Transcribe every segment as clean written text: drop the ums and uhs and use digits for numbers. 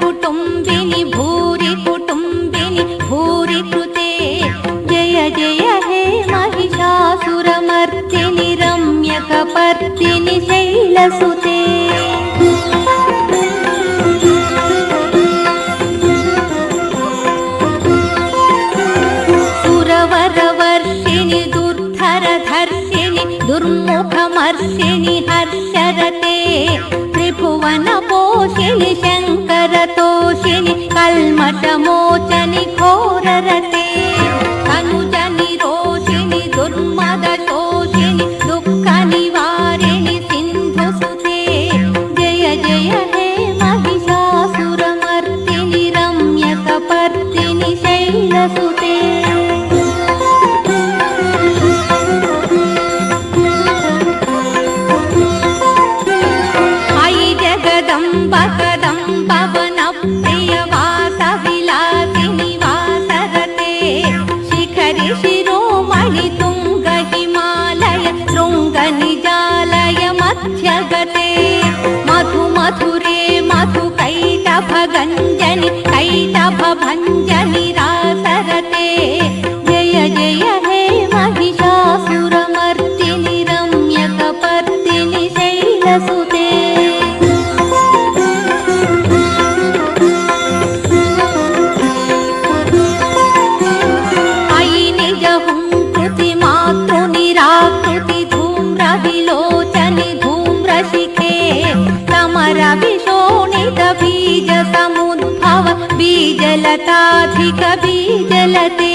कुटुंबिनी भूरि कुटुंबिनी भूरि कृते जय जय हे महिषासुरमर्दिनि रम्यकपर्दिनि शैलसुते सुरवरवर्षिणि दुर्धरधर्षिणि दुर्मुखमर्षिणि हर्षरते त्रिभुवनपोषिणि शङ्करतोषिणि कल्मषमोचनि घोररते तनुजनिरोषिणि दुर्मदशोषिणि दुःखनिवारिणि सिन्धुसुते जय जय हे महिषासुरमर्दिनि रम्यकपर्दिनि शैलसुते कदम्बवनप्रियवासविलासिनि वासरते शिखरि शिरोमणि तुङ्ग हिमालय शृङ्गनिजालय मध्यगते मधु मधुरे मधुकैटभगञ्जनि कैटभभञ्जनि रासरते जय जय हे महिषासुरमर्दिनि रम्यकपर्दिनि शैलसुते बीज समुद्भव बीजलताधिक बीजलते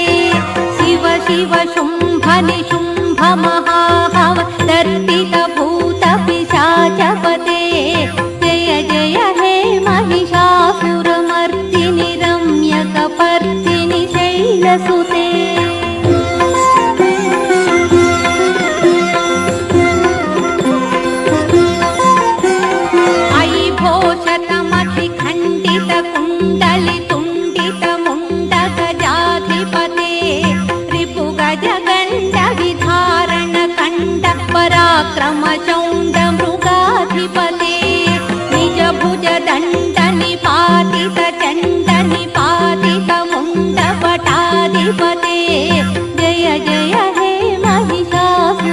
शिव शिव शुंभ निशुंभ महाहव दर्पित भूत पिशाचपते जय जय हे महिषासुरमर्दिनि रम्यकपर्दिनि शैलसुते पराक्रमचौण्ड मृगाधिपते निज भुज दण्ड निपातित चण्ड निपातित मुण्डपटाधिपते जय जय हे महिषासुरमर्दिनि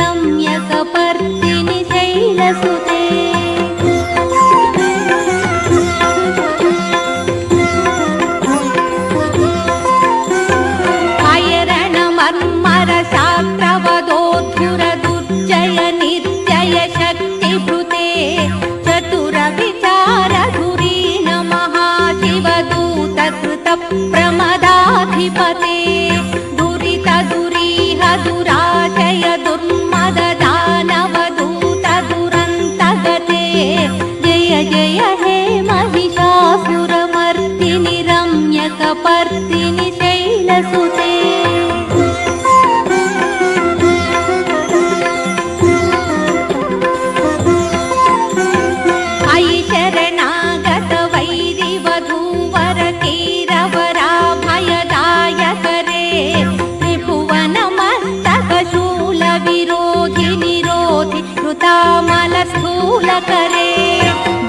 रम्यकपर्दिनि शैलसुते प्रमदाधिपते दुरित दुरीह दुराजय दुर्मद दानव दूत दुरन्तगते जय जय हे महिषासुरमर्दिनि रम्यकपर्दिनि शैलसुते स्थूलकरे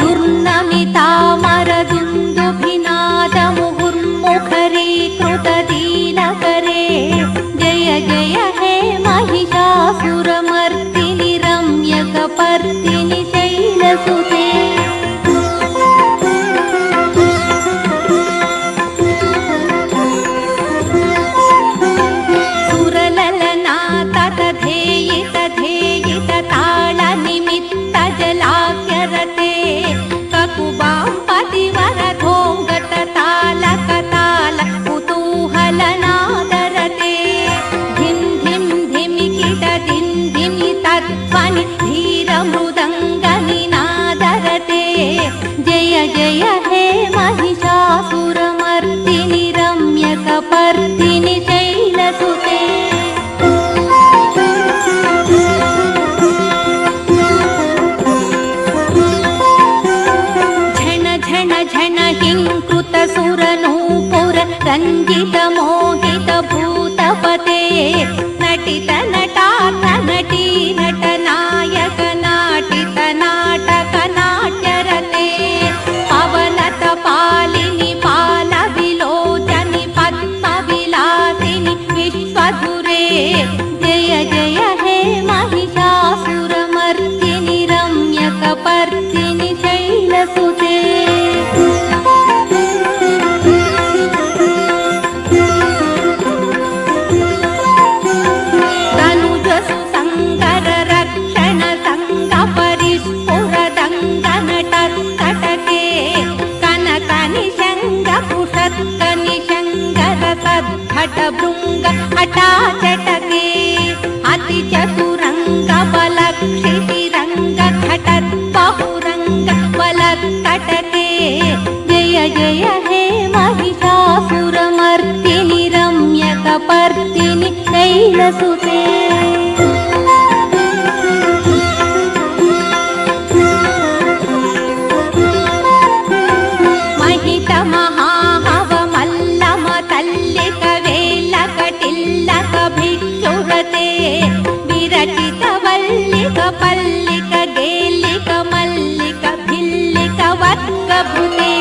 दुर्नमितामरदुन्दुभिनाद मुहुर्मुखरीकृतदीनकरे जय जय हे महिषासुरमर्दिनि रम्यकपर्दिनि शैलसुते सुरललना ततधेयित धेयित ताल निमित्त जलाख्य ध्वनि धीर मृदंग निनादरते जय जय हे महिषासुरमर्दिनि रम्यकपर्दिनि शैलसुते झण झण झण हिंकृत सुरनूपुर रंजित मोहित भूतपते नटित नटार्थ नटी नट नायक नाटित नाटक नाट्यरते पवनत पालिनि पाल विलोचनि पद्म विलासिनि विश्वधुरे जय जय हे महिषासुरमर्दिनि रम्यकपर्दिनि शैलसुते भृंग हटाचटके अति चतुरंग बलक्षितिरंग घटत बहुरंग बलकटके जय जय हे महिषासुरमर्दिनि रम्यकपर्दिनि शैलसुते महित महाहव मल्लम तल्लिक वेल्लकटिल्लक भिक्षुरते विरचित वल्लिक पल्लिक गेल्लिक मल्लिक भिल्लिक वक्कभृते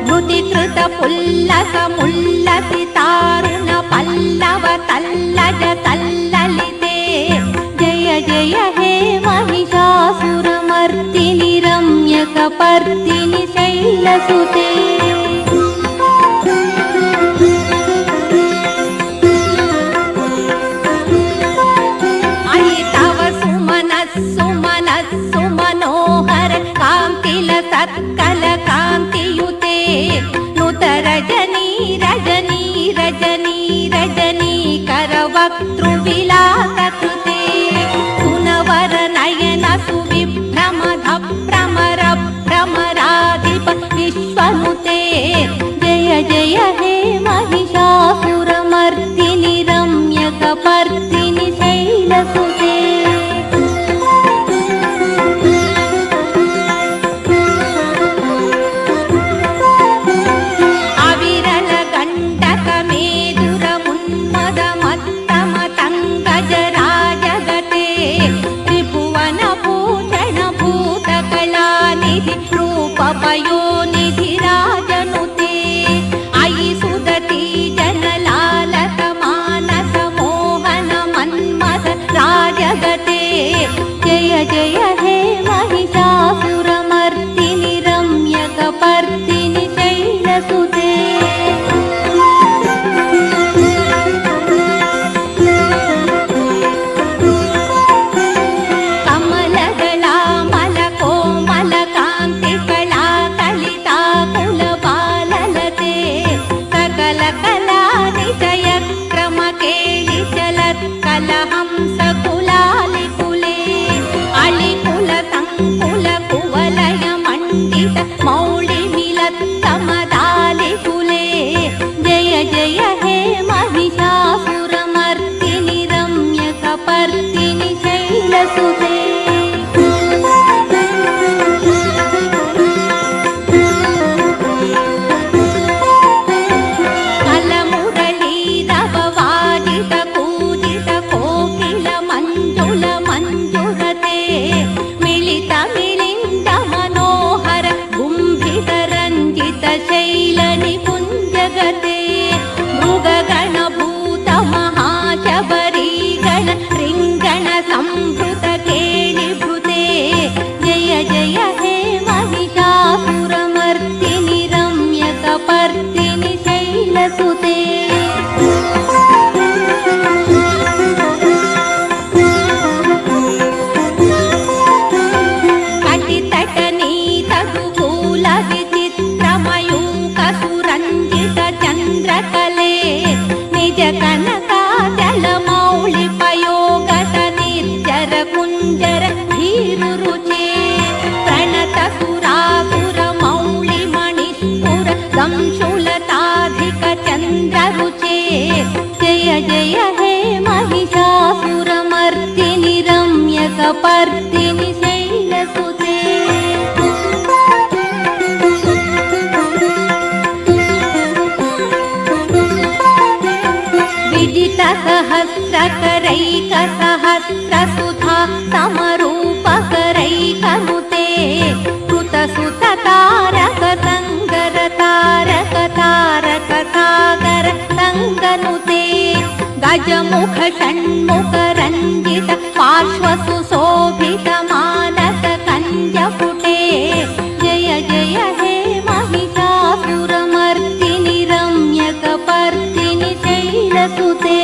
भृतिकृत पुल्लस मुल्लसि तारुण पल्लव तल्लज तल्ललिते जय जय हे महिषासुरमर्दिनि रम्यकपर्दिनि शैलसुते सुमनोहर कांतिल सत्कल कांतियुते नुत रजनी रजनी रजनी रजनी करवक्तृ विलासकृते सुनवर नयन सुविभ्रमध भ्रमर भ्रमराधिप विश्वनुते जय जय हे महिषासुरमर्दिनि रम्यकपर्दिनि शैलसुते पयोनिधि राजनुते अयि सुदती जनलालस मानस मोहन मन्मथ राजगते जय जय हे महिषासुरमर्दिनि रम्यकपर्दिनि शैलसुते कलहंस कुलालि कुले अलिकुल संकुल कुवलय मंडित मौलि मिलत्तमदालि कुले जय जय हे महिषासुरमर्दिनि रम्यकपर्दिनि शैलसुते शैलनिपुञ्जगते मृगगणभूत महाशबरीगण रिङ्गण संभृत जय हे महिषासुरमर्दिनि रम्यकपर्दिनि शैलसुते विदितसहस्रकरैकसहस्रसुधा समरूपकरैकनुते कृतसुततारकसङ्गरतारकतारकसागर सङ्गनुते गजमुख षण्मुखरञ्जित पार्श्वसुशोभित मानस कञ्जपुटे जय जय हे महिषासुरमर्दिनि रम्यकपर्दिनि शैलसुते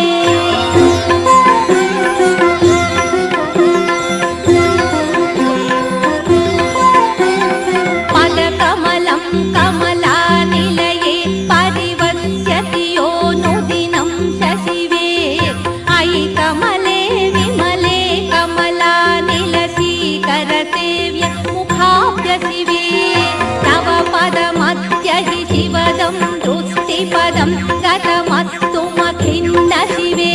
पदकमलं कमलानिलये परिवस्यति यो नुदिनं शशिवे अयि कमले विमले कमलानिलशीकरसेव्य मुखाभ्यशिवे तव पदमद्य हि शिवदं दृष्टिपदं गतमस्तु मखिन्न शिवे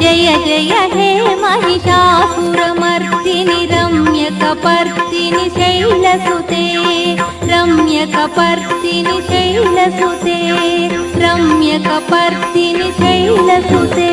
जय जय हे महिषासुरमर्दिनि रम्यकपर्दिनि शैलसुते रम्यकपर्दिनि शैलसुते रम्यकपर्दिनि शैलसुते